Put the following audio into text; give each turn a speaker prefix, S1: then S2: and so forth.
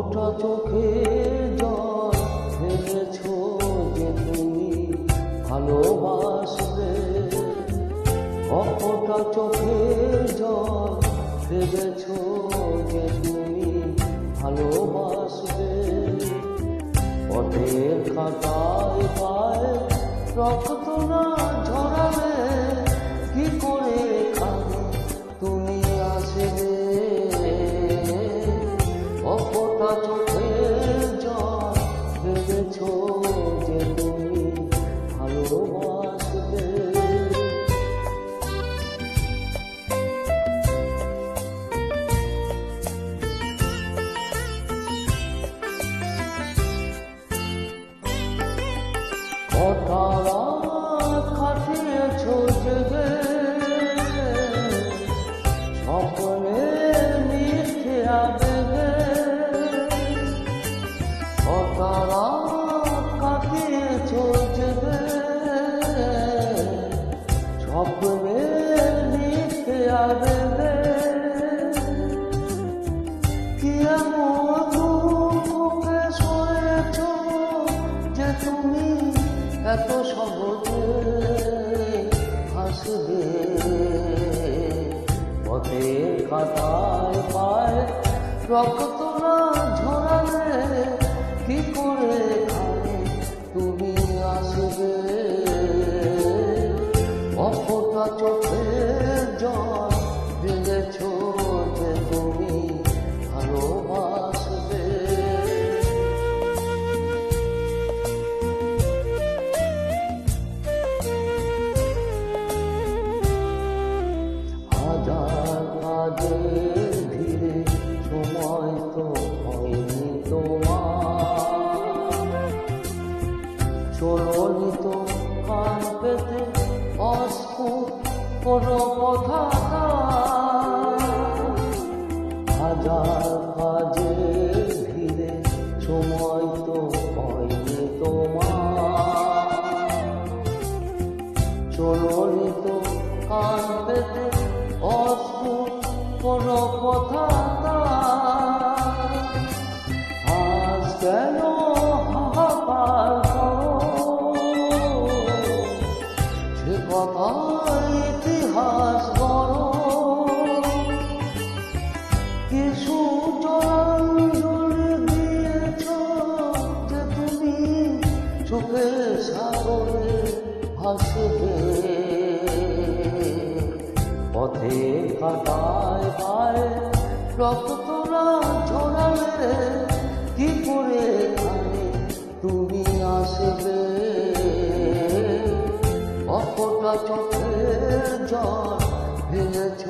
S1: ফোঁটা চোখে জল ফেলেছো যে তুমি ভালোবাসবে, ফোঁটা চোখে জল ফেলেছো যে তুমি ভালোবাসবে। পথের খাতায় পায়ে রক্ত না ঝরালে কি করে এখানে তুমি আসবে? ফোঁটা চোখে জল ফেলেছো যে তুমি ভালোবাসবে। কটা রাত কাটিয়েছো জেগে স্বপ্নে মিথ্যে আবেগে, কটা রাত কাটিয়েছো জেগে স্বপ্নে মিথ্যে আবেগে। কি এমন দুঃখকে সয়েছো যে তুমি এত সহজে হাসবে? পথের খাতায় পায় রক্ত না ঝরালে কি করে এখানে তুমি আসবে? ফোঁটা চোখের জল ফেলেছো যে তুমি ভালোবাসবে। হাজার কাজের ভিড়ে সময় তো হয়নি তোমার, চলোনি তো কান পেতে অস্ফুট কোনো কথা। হাজার কাজের ভিড়ে সময় তো হয়নি তোমার, চলোনি তো কান পেতে অস্ফুট কোনো কথা। আজ কেন হাহাকার করো? সে কথা ইতিহাস বড়, কিছু জলাঞ্জলি দিয়েছ যে তুমি চোখের সাগরে ভাসবে। পথের খাতায় পায়ে রক্ত না ঝরালে কি করে এখানে তুমি আসবে? ফোঁটা চোখের জল ফেলেছ